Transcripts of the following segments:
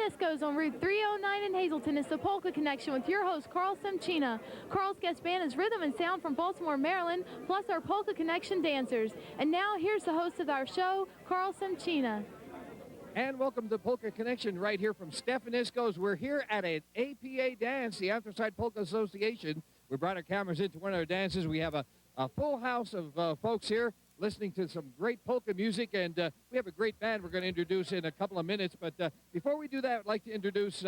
Stefanisko's on Route 309 in Hazleton. It's the Polka Connection with your host, Carl Semchina. Carl's guest band is Rhythm and Sound from Baltimore, Maryland, plus our Polka Connection dancers. And now here's the host of our show, Carl Semchina. And welcome to Polka Connection right here from Stefanisko's. We're here at an APA dance, the Anthracite Polka Association. We brought our cameras into one of our dances. We have a full house of folks here listening to some great polka music, and we have a great band we're going to introduce in a couple of minutes. But before we do that, I'd like to introduce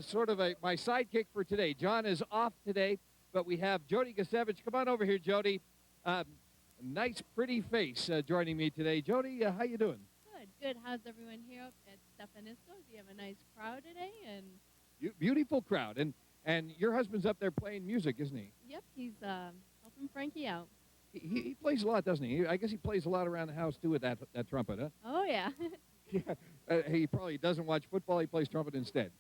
sort of my sidekick for today. John is off today, but we have Jody Gasevich. Come on over here, Jody. Nice, pretty face joining me today. Jody, how you doing? Good. How's everyone here up at Stefanisko? Do you have a nice crowd today? And beautiful crowd. And your husband's up there playing music, isn't he? Yep, he's helping Frankie out. He plays a lot, doesn't he? I guess he plays a lot around the house, too, with that trumpet, huh? Oh, yeah. Yeah. He probably doesn't watch football. He plays trumpet instead.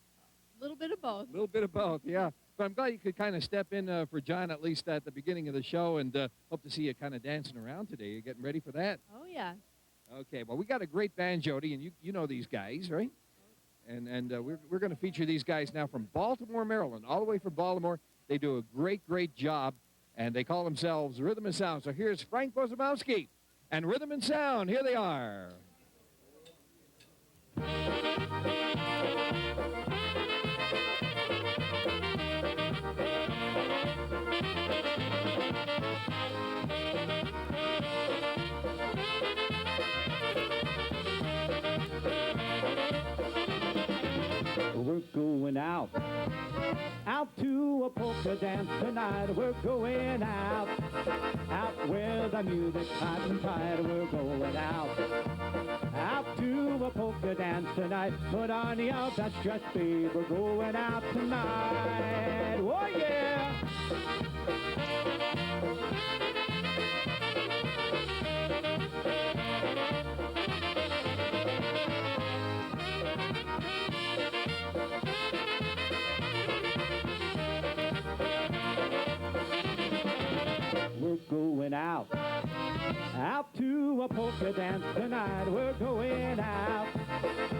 A little bit of both. A little bit of both, yeah. But I'm glad you could kind of step in for John, at least at the beginning of the show, and hope to see you kind of dancing around today. You getting ready for that? Oh, yeah. Okay, well, we got a great band, Jody, and you know these guys, right? And we're going to feature these guys now from Baltimore, Maryland, all the way from Baltimore. They do a great job. And they call themselves Rhythm and Sound. So here's Frank Bozomowski and Rhythm and Sound. Here they are. We're going out to a polka dance tonight. We're going out where the music's hot and tight. We're going out to a polka dance tonight. Put on your best dress, babe. We're going out tonight. Oh yeah. We're going out to a polka dance tonight. We're going out,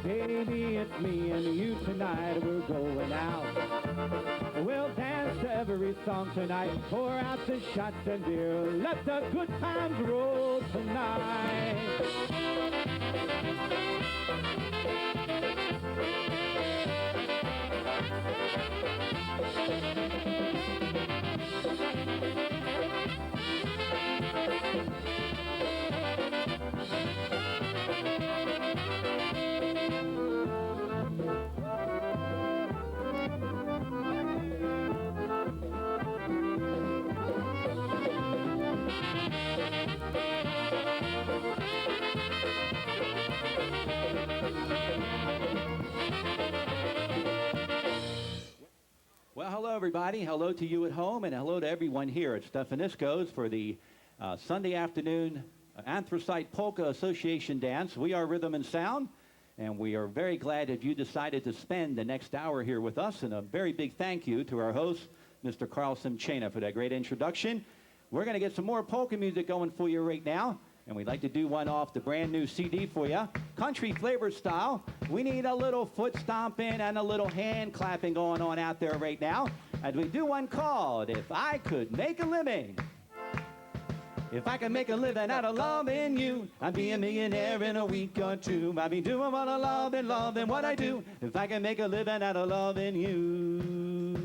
baby, it's me and you tonight. We're going out. We'll dance to every song tonight. Pour out the shots and beer. Let the good times roll tonight. Well, hello, everybody. Hello to you at home, and hello to everyone here at Stefanisko's for the Sunday afternoon Anthracite Polka Association dance. We are Rhythm and Sound, and we are very glad that you decided to spend the next hour here with us. And a very big thank you to our host, Mr. Carl Semchina, for that great introduction. We're going to get some more polka music going for you right now. And we'd like to do one off the brand new CD for you. Country flavor style. We need a little foot stomping and a little hand clapping going on out there right now. As we do one called If I Could Make a Living. If I could make a living out of loving you, I'd be a millionaire in a week or two. I'd be doing what I love and loving what I do. If I could make a living out of loving you.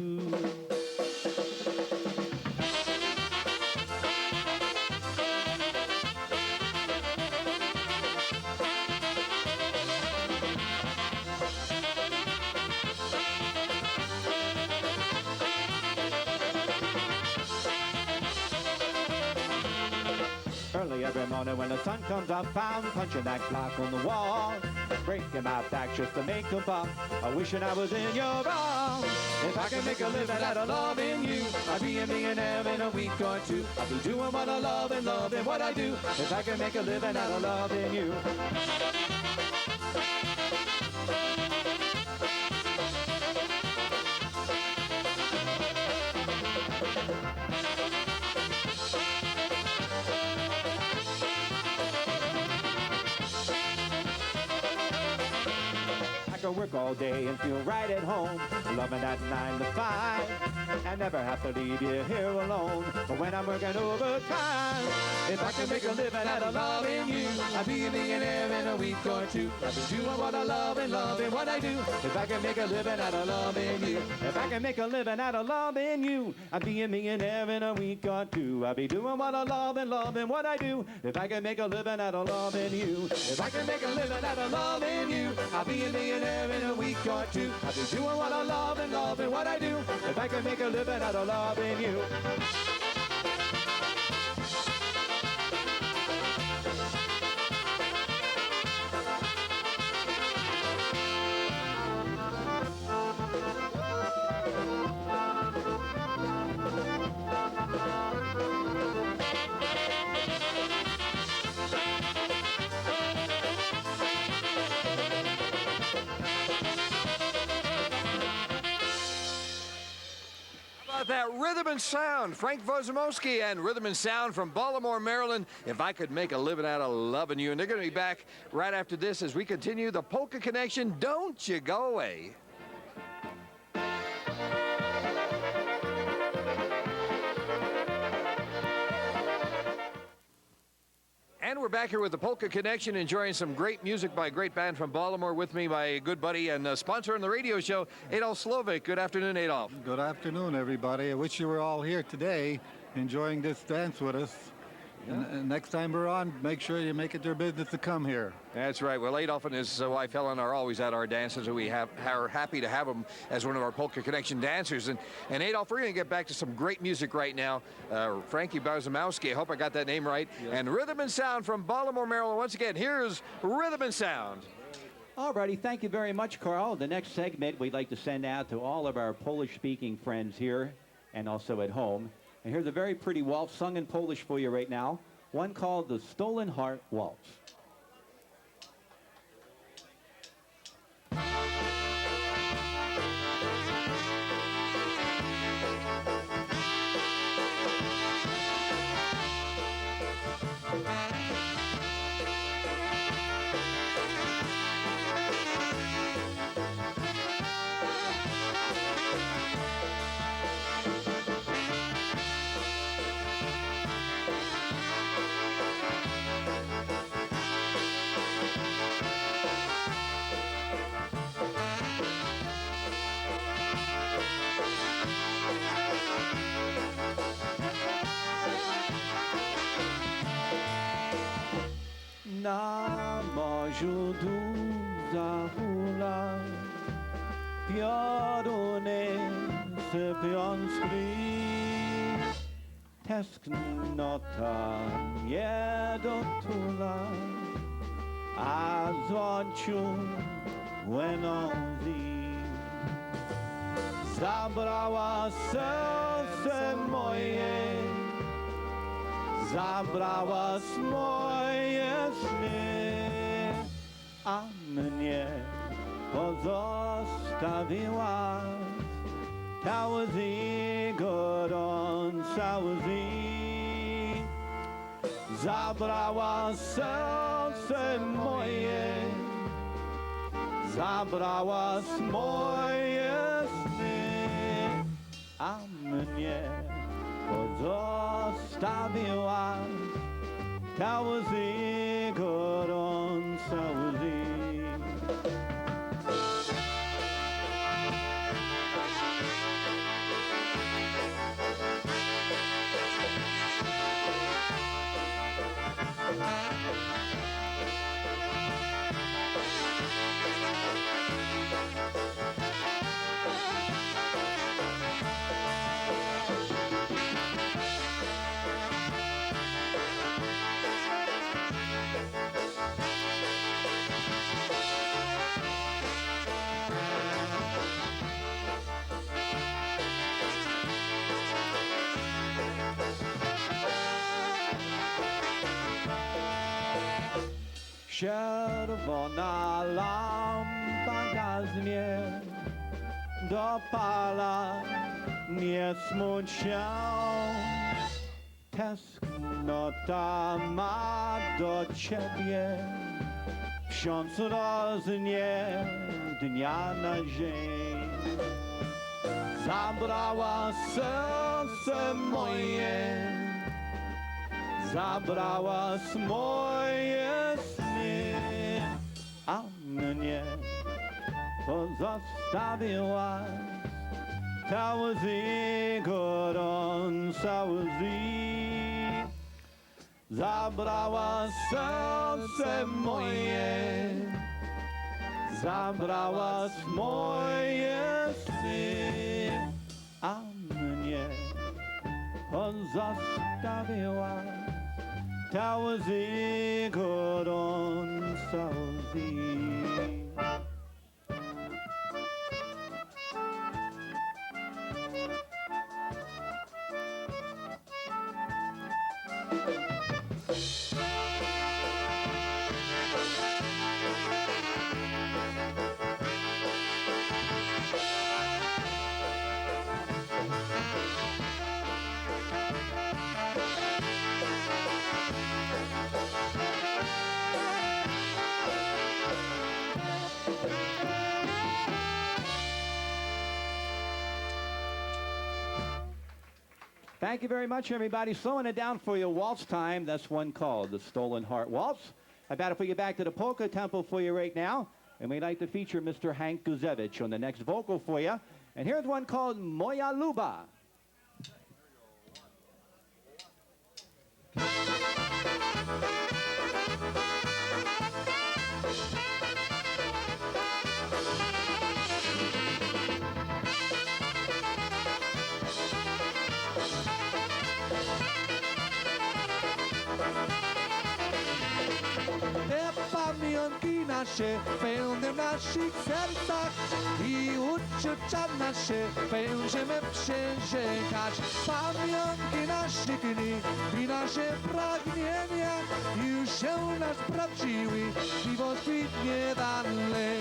Early every morning when the sun comes up, found punching that clock on the wall, breaking my back just to make a buck, wishing I was in your arms. If I could make a living out of loving you, I'd be a millionaire in a week or two. I'd be doing what I love and loving what I do. If I could make a living out of loving you. work all day and feel right at home, loving that 9 to 5, and never have to leave you here alone. But when I'm working overtime, if I can make a living out of loving you, I'll be a millionaire in a week or two. I'll be doing what I love and loving what I do. If I can make a living out of loving you, if I can make a living out of loving you, I'll be a millionaire in a week or two. I'll be doing what I love and loving what I do. If I can make a living out of loving you, if I can make a living out of loving you, I'll be a millionaire in a week or two. I'll be doing what I love and loving what I do. If I can make a living out of loving you. That rhythm and sound, Frank Wozomowski and Rhythm and Sound from Baltimore, Maryland. If I could make a living out of loving you. And they're going to be back right after this as we continue the Polka Connection. Don't you go away. And we're back here with the Polka Connection, enjoying some great music by a great band from Baltimore. With me, my good buddy and sponsor on the radio show, Adolf Slovik. Good afternoon, Adolf. Good afternoon, everybody. I wish you were all here today enjoying this dance with us. And next time we're on, make sure you make it their business to come here. That's right. Well, Adolf and his wife Helen are always at our dances, and we are happy to have them as one of our Polka Connection dancers. And Adolf, we're going to get back to some great music right now. Frankie Wozomowski, I hope I got that name right. Yeah. And Rhythm and Sound from Baltimore, Maryland. Once again, here's Rhythm and Sound. Alrighty, thank you very much, Carl. The next segment we'd like to send out to all of our Polish-speaking friends here and also at home. And here's a very pretty waltz sung in Polish for you right now, one called the Stolen Heart Waltz. Na morzu duża hula, pioruny sypią z krwi. Tęsknota nie dotula, a złociu płyną z nim. Zabrała serce moje, zabrała moje sny, a mnie pozostawiła ta łzy, gorąca łzy. Zabrała serce moje, zabrała moje sny, a mnie pozostawiła ta łzy, gorąca łzy. Czerwona lampa gaznie, dopala, nie smuć się. Tęsknota ma do ciebie Wsiąc roznie dnia na zień. Zabrała serce moje, zabrała moje sny, a mnie pozostawiła ta łzy, gorąca łzy. Zabrała serce moje, zabrała moje sny, a mnie pozostawiła ta łzy, gorąca łzy. Thank you very much, everybody. Slowing it down for you, waltz time. That's one called the Stolen Heart Waltz. I've got to put you back to the polka tempo for you right now. And we'd like to feature Mr. Hank Guzevich on the next vocal for you. And here's one called Moja Luba. Pamiątki nasze pełne w naszych sercach i uczucia nasze będziemy przeżegać. Pamiątki naszych dni i nasze pragnienia już się nas sprawdziły i wątpliwie dalej.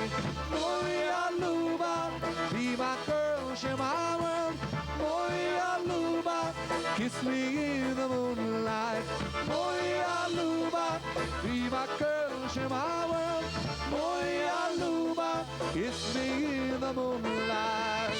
Moja luba, be my girl, share my world. Moja luba, kiss me in the moonlight. Moja luba, be my girl, share my world. Moja luba, kiss me in the moonlight.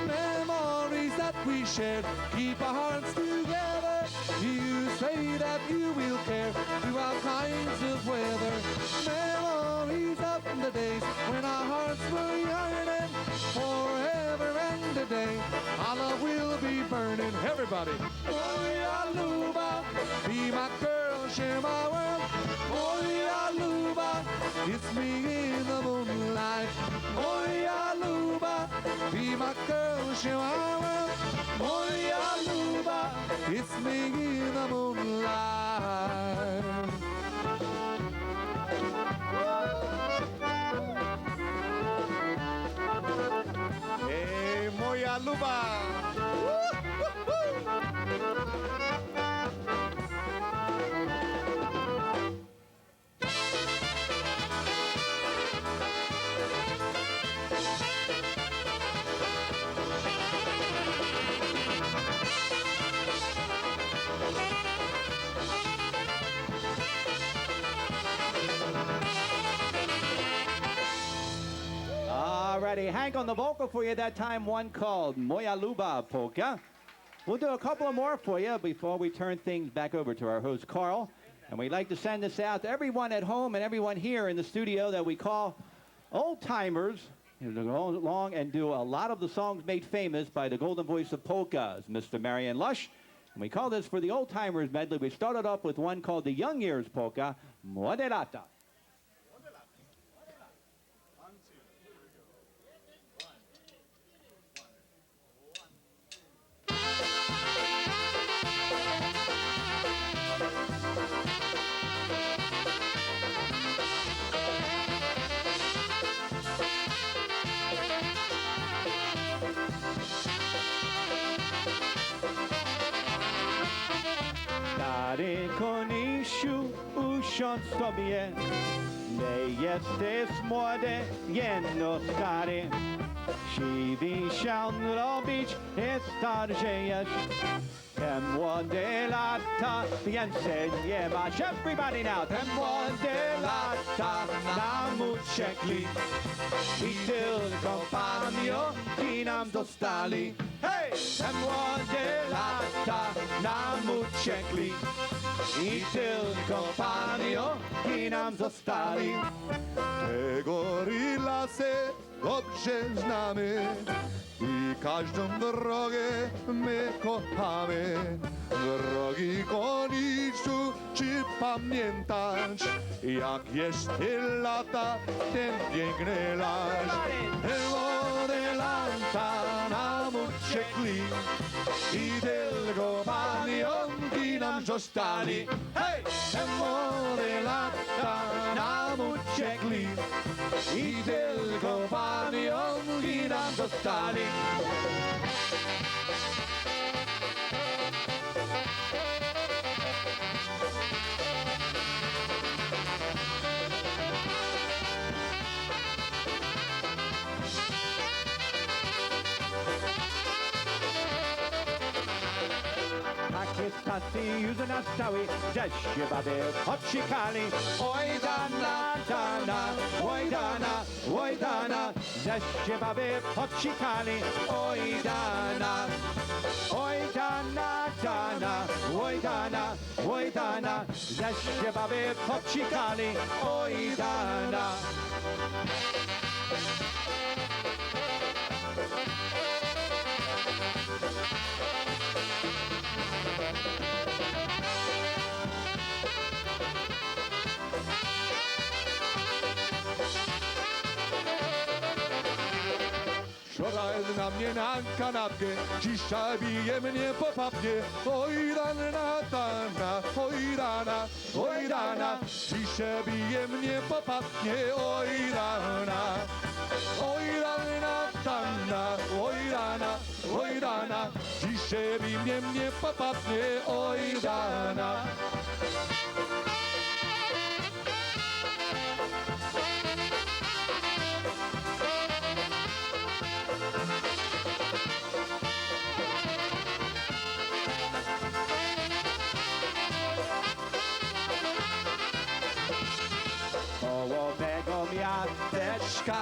Memories that we shared keep our hearts together. You say that you will care through all kinds of weather. Memories of the days when our hearts were yearning forever and a day. Our love will be burning. Everybody. Moja luba, be my girl, share my world. Moja luba, it's me in the moonlight. Moja luba, be my girl, share my world. Moja luba, it's me in the moonlight. Hey, moja luba. Alrighty, Hank on the vocal for you that time, one called Moja Luba Polka. We'll do a couple of more for you before we turn things back over to our host, Carl. And we'd like to send this out to everyone at home and everyone here in the studio that we call old-timers, who go along and do a lot of the songs made famous by the golden voice of polkas, Mr. Marion Lush. And we call this for the old-timers medley. We started off with one called the Young Years Polka, Moderata. miesiąc tobie, nie jesteś młody, jeno stary. Siwy się robić i starzejesz. Te młode lata więcej nie masz. Everybody now! Te młode lata nam uciekli i tylko pamiątki nam zostali. Hej! Te młode lata nam uciekli i tylko pamiątki nam zostali. Te góry, lasy dobrze znamy i każdą drogę my kochamy. Drogi koniczu, czy pamiętasz, jak jeszcze lata ten piękny las? Te młode lata nam uciekli i tylko pamiątki nam zostali. Hej! Te młode lata nam uciekli i tylko pamiątki nam zostali. Takie czasy już nastały, że się baby odsikali. Oj dana, dana, oj dana, oj dana, że się baby odsikali. Oj dana, oj dana, dana, oj dana, oj dana, że się baby odsikali. Oj dana. Wczoraj na mnie na kanapie, dzisiaj bije mnie po papie. Oj dana, dana, oj dana, oj dana, dzisiaj bije mnie po papie. Oj dana, oj dana, dana, oj dana, oj dana, dzisiaj bije mnie po papie. Oj dana. Koło mego miasteczka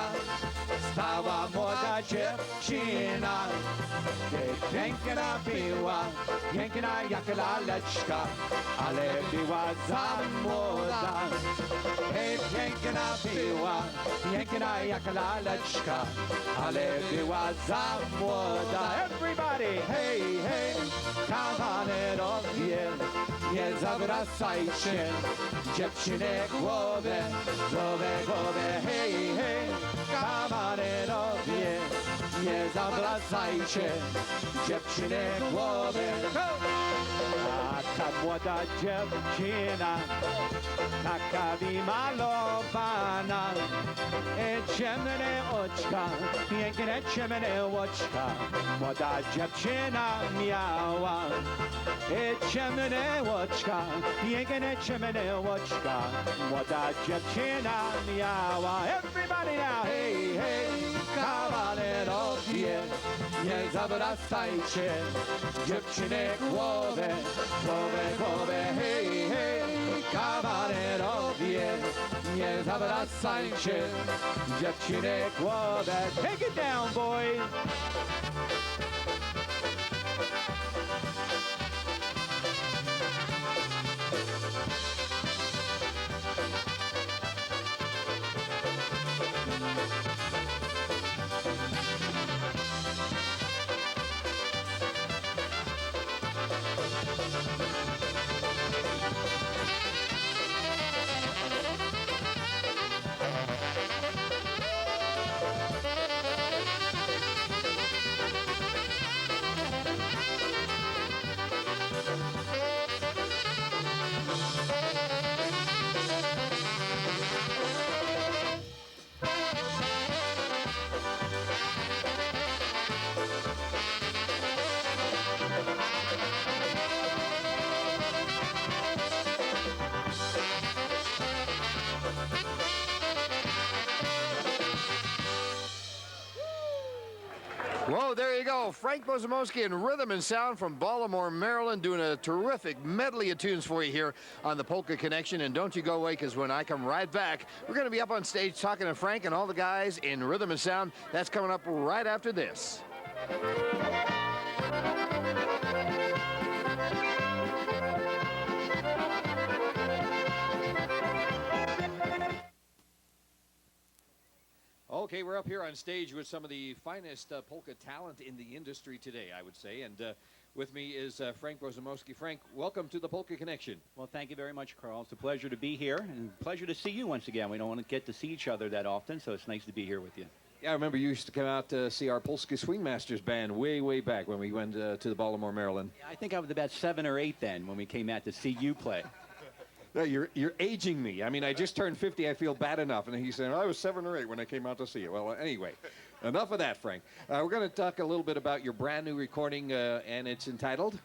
stała młoda dziewczyna. Piękna była, piękna jak laleczka, ale była za młoda. Piękna była, piękna jak laleczka, ale była za młoda. Everybody, hej, hej, kawalerowie, nie zawracajcie dziewczyny głowę, hej, hej, kawalerowie, nie zawracajcie dziewczyny głowę. A ta młoda dziewczyna, taka wymalowana, ciemne oczka, piękne ciemne oczka, młoda dziewczyna miała. Ciemne oczka, piękne ciemne oczka, młoda dziewczyna miała. Everybody now, hej, hej, kawalerowie, nie zawracajcie dziewczyny głowę, hej, hej, kawalerowie, nie zawracajcie dziewczyny głowę. Take it down, boys. Whoa, there you go. Frank Bozamoski and Rhythm and Sound from Baltimore, Maryland, doing a terrific medley of tunes for you here on the Polka Connection. And don't you go away, because when I come right back, we're going to be up on stage talking to Frank and all the guys in Rhythm and Sound. That's coming up right after this. Okay, we're up here on stage with some of the finest polka talent in the industry today, I would say. And with me is Frank Bozamoski. Frank, welcome to the Polka Connection. Well, thank you very much, Carl. It's a pleasure to be here, and pleasure to see you once again. We don't want to get to see each other that often, so it's nice to be here with you. Yeah, I remember you used to come out to see our Polska Swing Masters band way, way back when we went to the Baltimore, Maryland. Yeah, I think I was about 7 or 8 then when we came out to see you play. No, you're aging me. I mean, I just turned 50. I feel bad enough. And he's saying, I was 7 or 8 when I came out to see you. Well, anyway, enough of that, Frank. We're going to talk a little bit about your brand new recording, and it's entitled?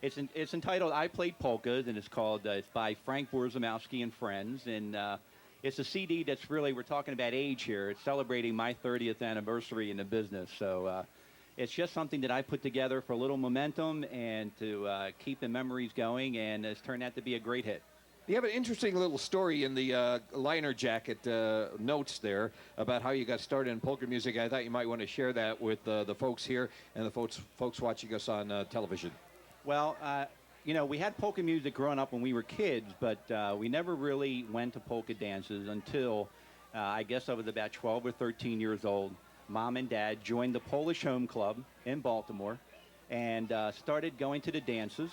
It's entitled I Played Polkas, and it's called, it's by Frank Borzamowski and Friends. And it's a CD that's really, we're talking about age here. It's celebrating my 30th anniversary in the business. So it's just something that I put together for a little momentum and to keep the memories going, and it's turned out to be a great hit. You have an interesting little story in the liner jacket notes there about how you got started in polka music. I thought you might want to share that with the folks here and the folks watching us on television. Well, you know, we had polka music growing up when we were kids, but we never really went to polka dances until I guess I was about 12 or 13 years old. Mom and Dad joined the Polish Home Club in Baltimore and started going to the dances.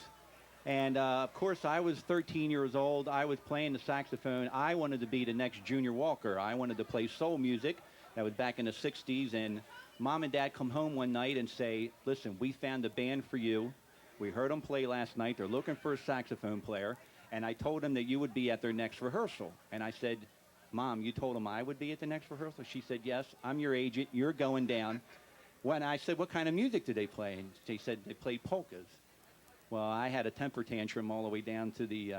And, of course, I was 13 years old. I was playing the saxophone. I wanted to be the next Junior Walker. I wanted to play soul music. That was back in the 60s. And Mom and Dad come home one night and say, listen, we found a band for you. We heard them play last night. They're looking for a saxophone player. And I told them that you would be at their next rehearsal. And I said, Mom, you told them I would be at the next rehearsal? She said, yes, I'm your agent. You're going down. When I said, what kind of music do they play? And she said, they play polkas. Well, I had a temper tantrum all the way down to the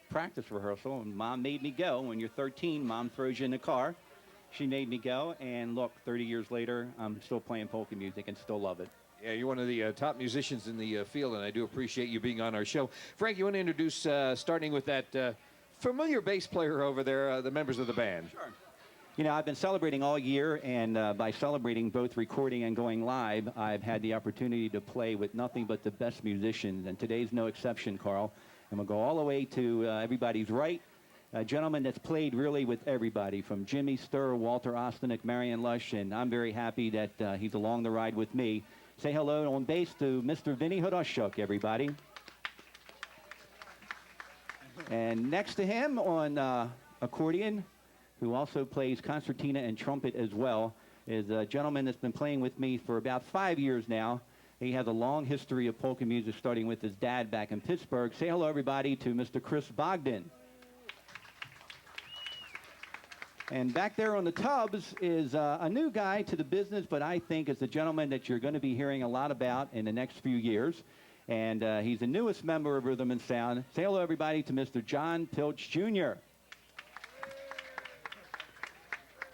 practice rehearsal, and Mom made me go. When you're 13, Mom throws you in the car. She made me go, and look, 30 years later, I'm still playing polka music and still love it. Yeah, you're one of the top musicians in the field, and I do appreciate you being on our show. Frank, you want to introduce, starting with that familiar bass player over there, the members of the band? Sure. You know, I've been celebrating all year, and by celebrating both recording and going live, I've had the opportunity to play with nothing but the best musicians, and today's no exception, Carl. And we'll go all the way to everybody's right, a gentleman that's played really with everybody, from Jimmy Sturr, Walter Ostanek, Marion Lush, and I'm very happy that he's along the ride with me. Say hello on bass to Mr. Vinny Hodoshchuk, everybody. And next to him on accordion, who also plays concertina and trumpet as well, is a gentleman that's been playing with me for about 5 years now. He has a long history of polka music, starting with his dad back in Pittsburgh. Say hello, everybody, to Mr. Chris Bogdan. And back there on the tubs is a new guy to the business, but I think is a gentleman that you're going to be hearing a lot about in the next few years. And he's the newest member of Rhythm and Sound. Say hello, everybody, to Mr. John Pilch, Jr.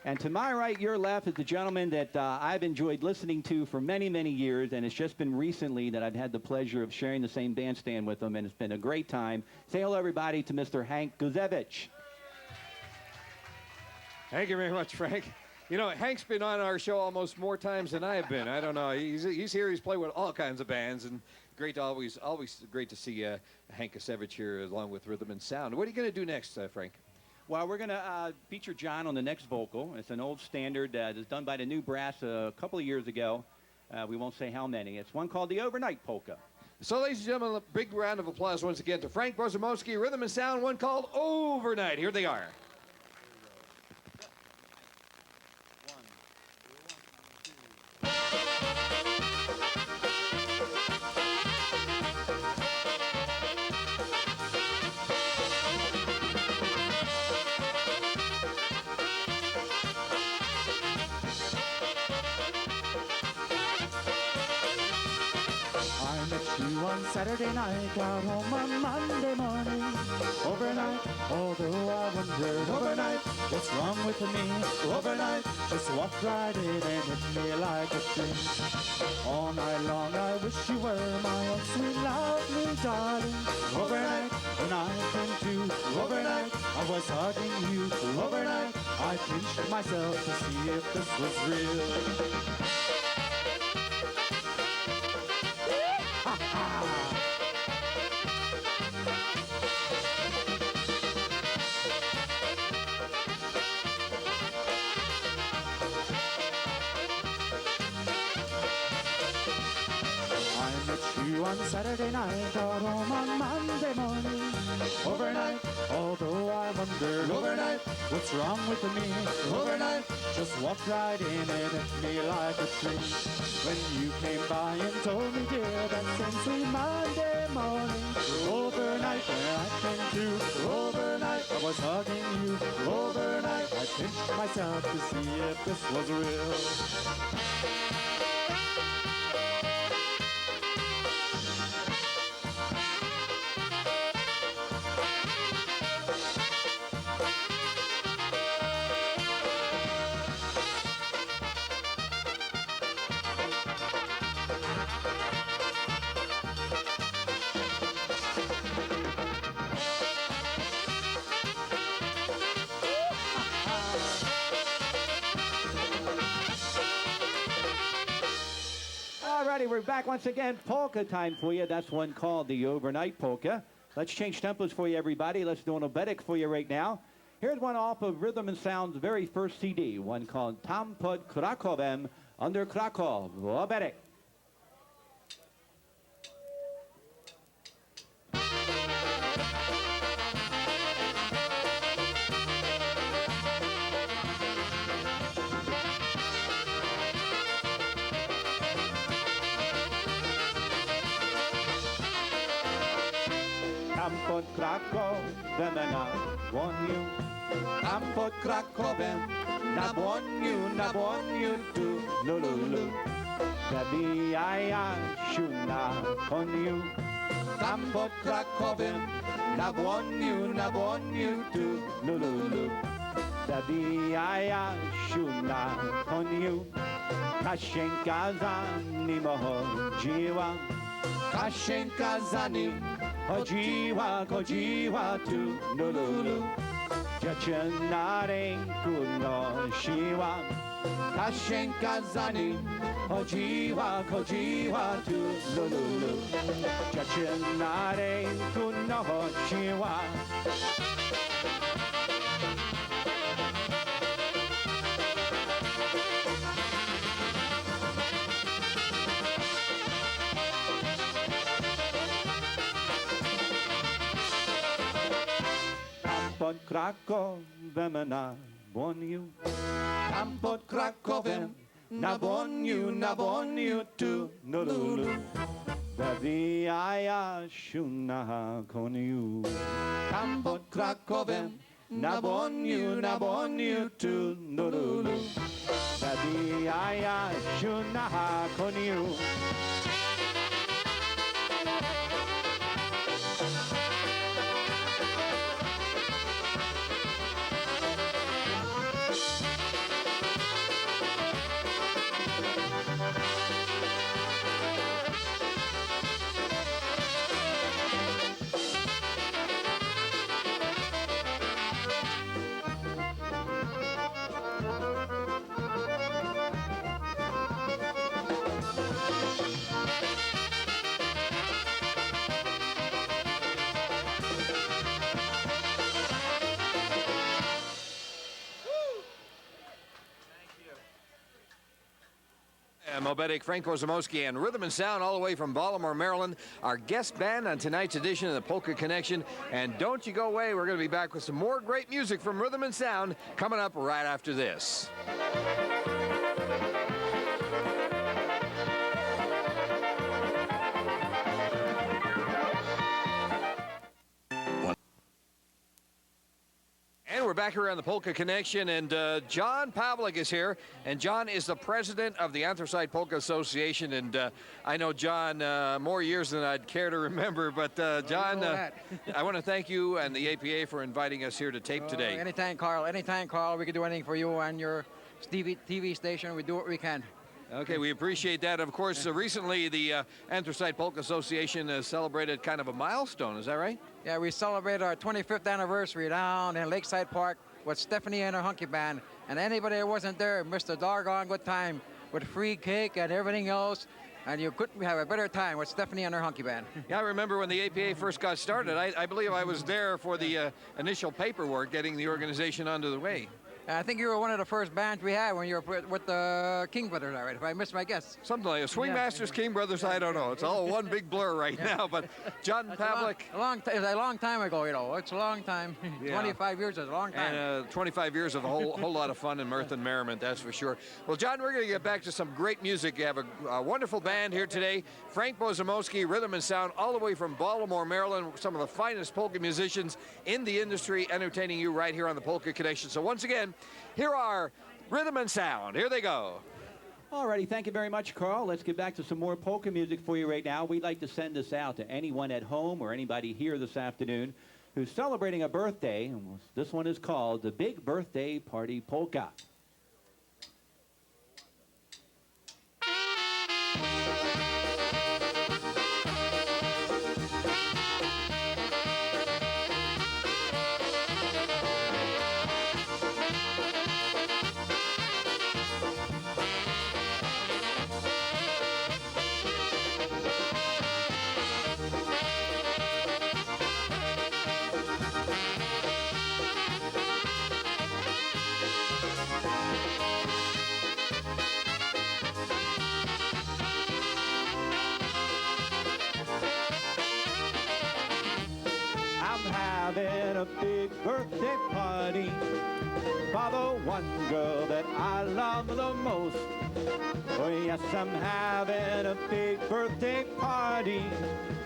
And to my right, your left, is the gentleman that I've enjoyed listening to for many, many years, and it's just been recently that I've had the pleasure of sharing the same bandstand with him, and it's been a great time. Say hello, everybody, to Mr. Hank Guzevich. Thank you very much, Frank. You know, Hank's been on our show almost more times than I have been. I don't know. He's here. He's played with all kinds of bands, and always great to see Hank Guzevich here along with Rhythm and Sound. What are you going to do next, Frank? Well, we're going to feature John on the next vocal. It's an old standard that was done by the New Brass a couple of years ago. We won't say how many. It's one called the Overnight Polka. So, ladies and gentlemen, a big round of applause once again to Frank Bozamoski, Rhythm and Sound, one called Overnight. Here they are. on Saturday night, got home on Monday morning. Overnight, although I wondered overnight, what's wrong with me? Overnight, just walked right in and hit me like a train. All night long I wish you were my own sweet lovely darling. Overnight, when I came to, overnight, I was hugging you. Overnight, I pinched myself to see if this was real. On Saturday night, got home on Monday morning. Overnight, although I wondered overnight, what's wrong with me? Overnight, just walked right in and hit me like a tree. When you came by and told me, dear, that same sweet Monday morning. Overnight, when I came to, overnight, I was hugging you. Overnight, I pinched myself to see if this was real. Alrighty, we're back once again. Polka time for you. That's one called the Overnight Polka. Let's change tempos for you, everybody. Let's do an oberek for you right now. Here's one off of Rhythm and Sound's very first CD, one called Tam pod Krakowem under Krakow. Oberek. Tam pod Krakowem na błoniu, tam pod Krakowem na błoniu tu lululu. Zabijaja siu na koniu, tam pod Krakowem na błoniu tu lululu. Zabijaja siu na koniu, Kasieńka za nim chodziła, Kasieńka za nim chodziła tu lululu. Dziewczyna ręku nosiła, Kasieńka za nim chodziła tu lululu. Dziewczyna ręku nosiła. Pod Krakowem na błoniu, tam pod Krakowem na błoniu tu lululu. Zabijaja siu na koniu, tam pod Krakowem na błoniu tu lululu. Zabijaja siu na koniu. Mobetic, Franco Zamoski, and Rhythm and Sound all the way from Baltimore, Maryland. Our guest band on tonight's edition of the Polka Connection. And don't you go away. We're going to be back with some more great music from Rhythm and Sound coming up right after this. And we're back. back here on the Polka Connection, and John Pavlik is here, and John is the president of the Anthracite Polka Association, and I know John more years than I'd care to remember, but John, I want to thank you and the APA for inviting us here to tape today. Anytime, Carl. Anytime, Carl. We can do anything for you and your TV station. We do what we can. Okay, we appreciate that. Of course, recently the Anthracite Polka Association has celebrated kind of a milestone. Is that right? Yeah, we celebrated our 25th anniversary down in Lakeside Park with Stephanie and her hunky band. And anybody that wasn't there missed a doggone good time with free cake and everything else. And you couldn't have a better time with Stephanie and her hunky band. Yeah, I remember when the APA first got started. I believe I was there for the initial paperwork, getting the organization onto the way. I think you were one of the first bands we had when you were with the King Brothers, all right, if I missed my guess. Something like Swing Masters, King Brothers, I don't know. It's all one big blur right now. But John Pavlik. It's a long time ago, you know. It's a long time. Yeah. 25 years is a long time. And 25 years of a whole lot of fun and mirth and merriment, that's for sure. Well, John, we're going to get back to some great music. You have a wonderful band here today. Frank Bozamoski, Rhythm and Sound, all the way from Baltimore, Maryland. Some of the finest polka musicians in the industry entertaining you right here on the Polka Connection. So once again, here are Rhythm and Sound. Here they go. Alrighty, thank you very much, Carl. Let's get back to some more polka music for you right now. We'd like to send this out to anyone at home or anybody here this afternoon who's celebrating a birthday. And this one is called the Big Birthday Party Polka. Having a big birthday party for the one girl that I love the most. Oh yes, I'm having a big birthday party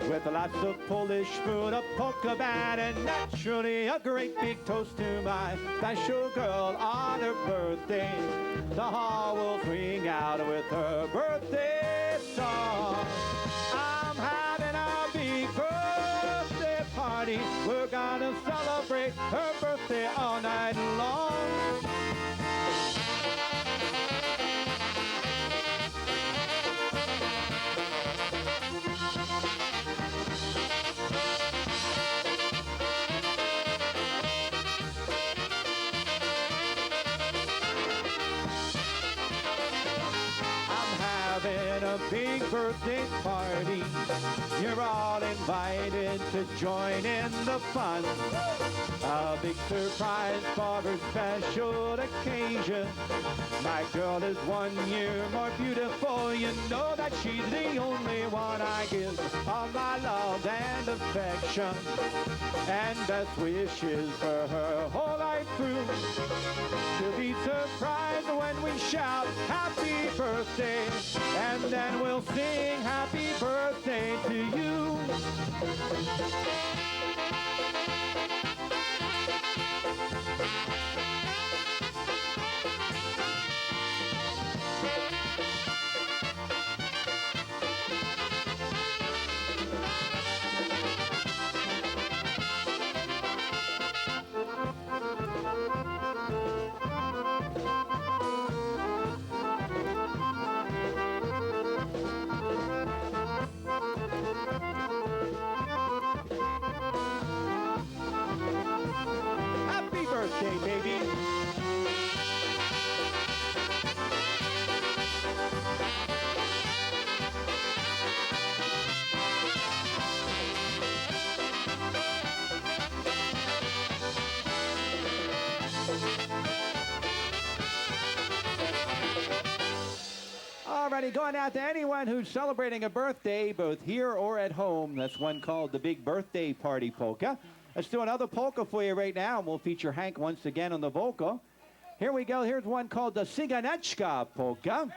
with lots of Polish food, a polka band, and naturally a great big toast to my special girl on her birthday. The hall will ring out with her birthday song. I'm having a big birthday party. We're gonna celebrate her birthday all night long. A big birthday party. You're all invited to join in the fun. A big surprise for her special occasion. My girl is 1 year more beautiful. You know that she's the only one I give all my love and affection and best wishes for her whole life through. She'll be surprised when we shout happy birthday, and then we'll sing happy birthday to you. Happy birthday, baby. Alrighty, going out to anyone who's celebrating a birthday, both here or at home. That's one called the Big Birthday Party Polka. Let's do another polka for you right now, and we'll feature Hank once again on the vocal. Here we go. Here's one called the Cyganeczka Polka.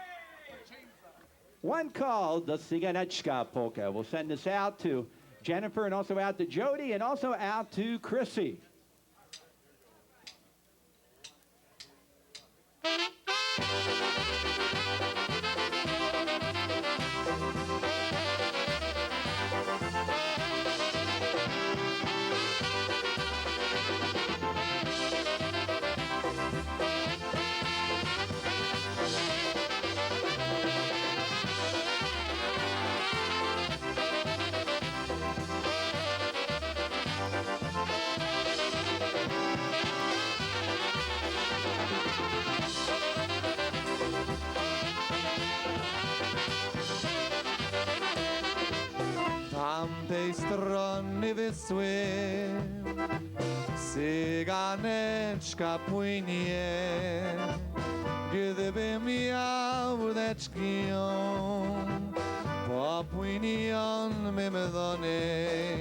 One called the Cyganeczka Polka. We'll send this out to Jennifer and also out to Jody and also out to Chrissy. tamtej strony Wisły cyganeczka płynie. Gdybym miał łódeczki ją, popłynąłbym do niej.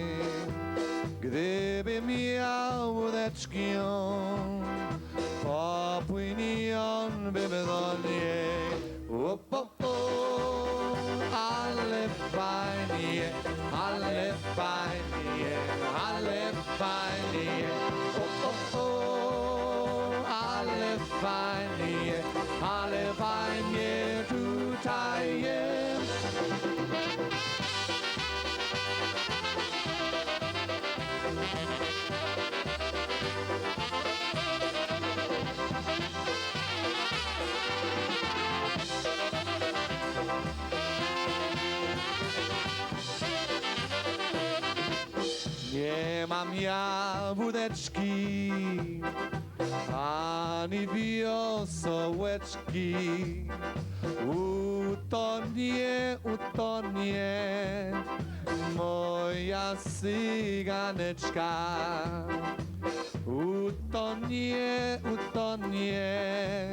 Gdybym miał łódeczki ją, popłynąłbym do niej. Ale fajnie, ale fajnie, ale fajnie. Ale fajnie, ale fajnie tutaj jest. Nie mam ja wódeczki, ani wiosołeczki. Utonie, utonie moja cyganeczka. Utonie, utonie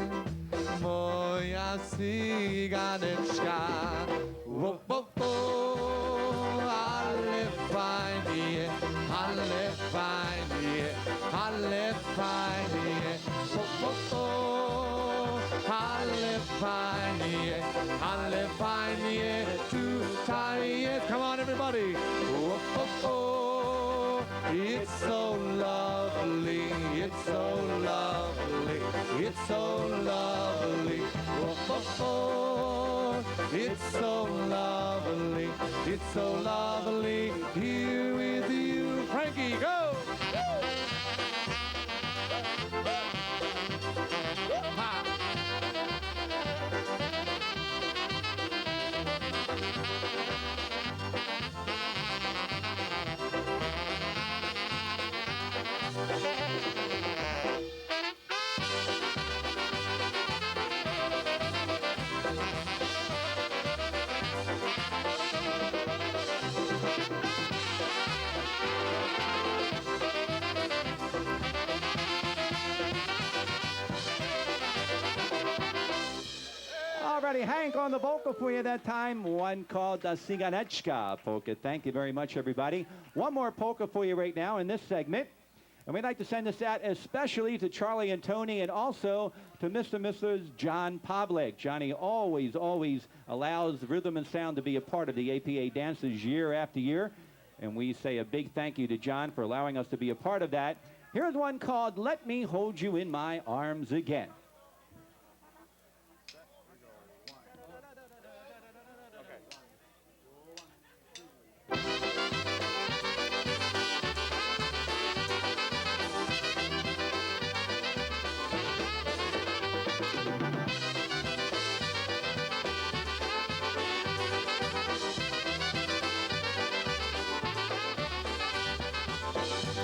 moja cyganeczka. Wo, wo, wo. Ale fajnie, ale fajnie, ale fajnie. Wo, wo, wo. Ale fajnie tutaj jest. Come on, everybody. Oh, oh, oh. It's so lovely, it's so lovely, it's so lovely. Oh, oh, oh. It's so lovely, it's so lovely here with you. Frankie, go! Ha. Alrighty, Hank on the vocal for you that time. One called the Cyganeczka polka. Thank you very much, everybody. One more polka for you right now in this segment. And we'd like to send this out especially to Charlie and Tony and also to Mr. and Mrs. John Pavlik. Johnny always allows rhythm and sound to be a part of the APA dances year after year. And we say a big thank you to John for allowing us to be a part of that. Here's one called Let Me Hold You in My Arms Again.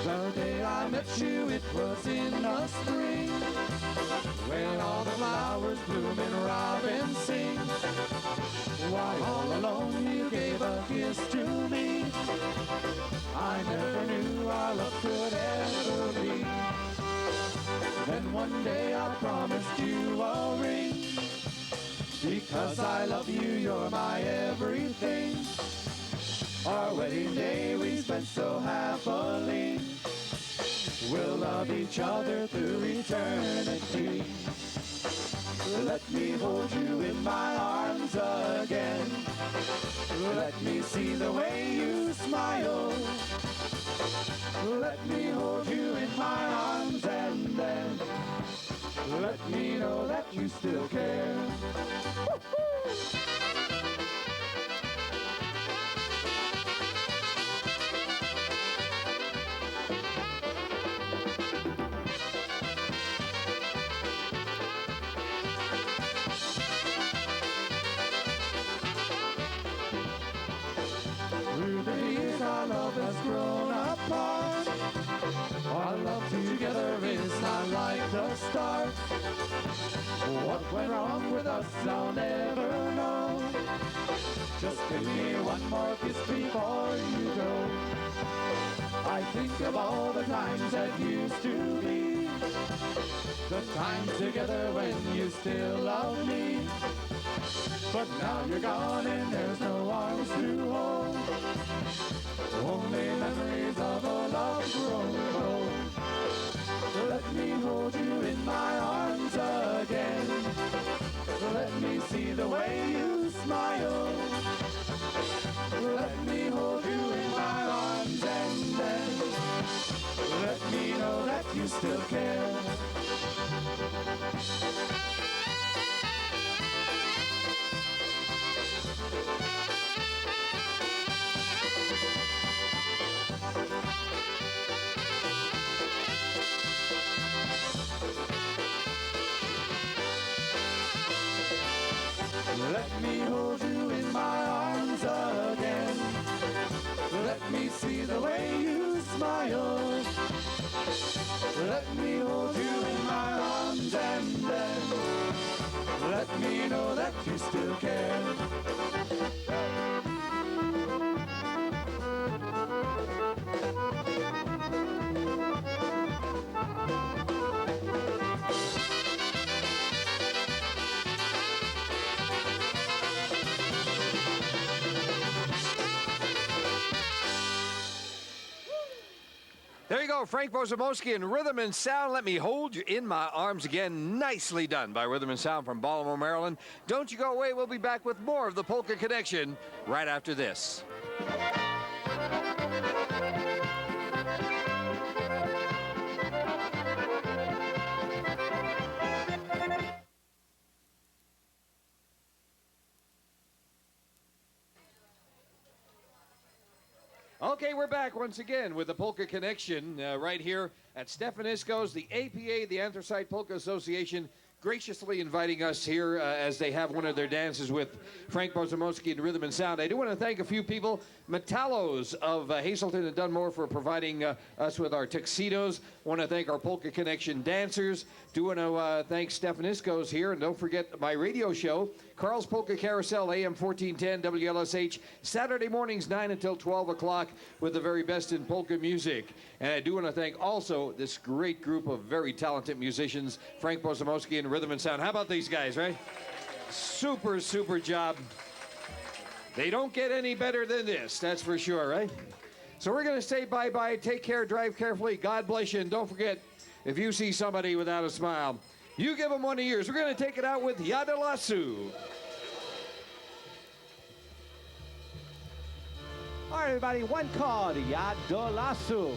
The day I met you, it was in the spring, when all the flowers bloom and robins sing. Why, all alone you gave a kiss to me. I never knew our love could ever be. Then one day I promised you a ring, because I love you, you're my everything. Our wedding day we spent so happily, we'll love each other through eternity. Let me hold you in my arms again. Let me see the way you smile. Let me hold you in my arms and then let me know that you still care. Woo-hoo! Through the years our love has grown apart. Our love together is not like the start. What went wrong with us I'll never know. Just give me one more kiss before you go. I think of all the times that used to be, the times together when you still loved me. But now you're gone and there's no arms to hold, only memories of a love grown cold. Let me hold you in my arms again. Let me see the way you smile. Let me hold you in my arms and then let me know that you still care. Let me hold you in my arms again. Let me see the way you smile. Let me hold you in my arms and then let me know that you still care. There you go, Frank Bozamoski and Rhythm and Sound. Let me hold you in my arms again. Nicely done by Rhythm and Sound from Baltimore, Maryland. Don't you go away. We'll be back with more of the Polka Connection right after this. Okay, we're back once again with the Polka Connection right here at Stefanisko's. The APA, the Anthracite Polka Association, graciously inviting us here as they have one of their dances with Frank Bozamoski and Rhythm and Sound. I do want to thank a few people. Metallos of Hazleton and Dunmore for providing us with our tuxedos. Want to thank our Polka Connection dancers. Do want to thank Stefanisko's here. And don't forget my radio show, Carl's Polka Carousel, AM 1410 WLSH, Saturday mornings 9 until 12 o'clock with the very best in polka music. And I do want to thank also this great group of very talented musicians, Frank Bozamoski and Rhythm and Sound. How about these guys, right? Super, super job. They don't get any better than this, that's for sure, right? So we're going to say bye-bye. Take care, drive carefully. God bless you. And don't forget, if you see somebody without a smile, you give them one of yours. We're going to take it out with Yada Lasu. All right, everybody, one chord, Yada Lasu.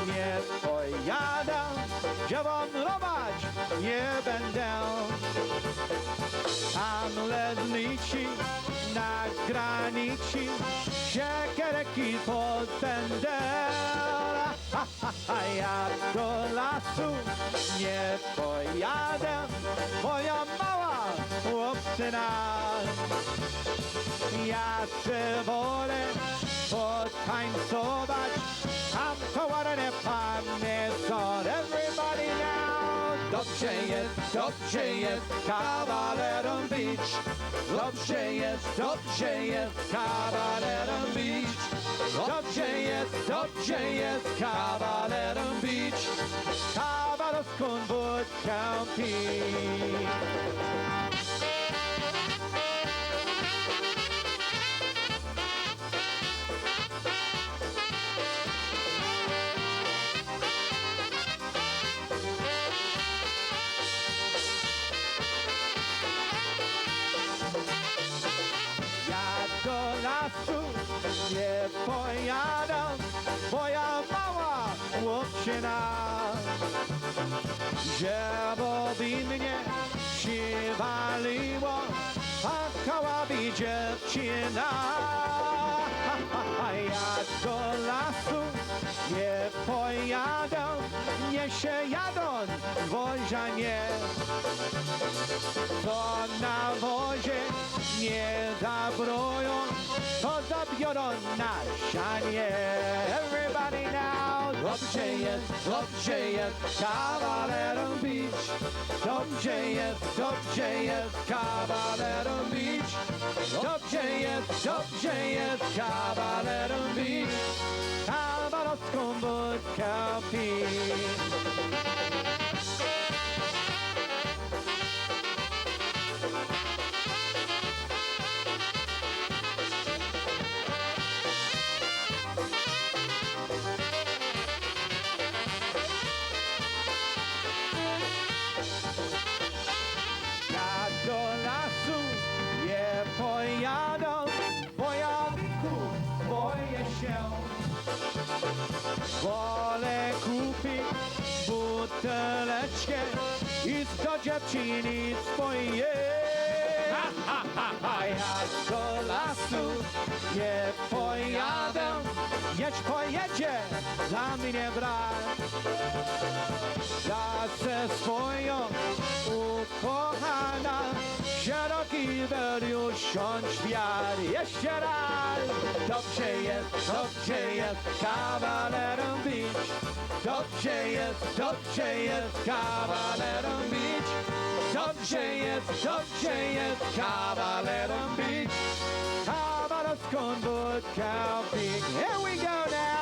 Nie pojadę, gdzie wątrować nie będę. Tam lednici na granici siekierki pozbędę. Ja do lasu nie pojadę, moja mała chłopczyna. Ja się wolę potańcować, tam to ładnie pannie son. Everybody now! Dobrze jest kawalerom być. Dobrze jest kawalerom być. Dobrze jest kawalerom być. Kawalerską wódkę pić. Nie pojadę, moja mała chłopczyna, żeby mnie przywaliło, płakałaby dziewczyna. Ja do lasu nie pojadę, nie Boję się jadąc w wozianie, co na wozie nie zabroją, to zabiorą na sianie. Everybody now, dobrze jest kawalerem bić. Dobrze jest kawalerem bić. Dobrze jest kawalerem bić. Kawalerowską wódkę pić. Do lasu nie pojadą, pojadku boję się. Wolę kupić buteleczkę i do dziewczyny swojej. A ja do lasu nie pojadę, jeść pojedzie za mnie brat. Ja ze swoją ukochana szeroki już świat. Jeszcze raz. Dobrze jest kawalerem bić. Dobrze jest kawalerem bić. Dobrze jest kawalerem bić. Kawalerowską wódkę pić. Here we go now.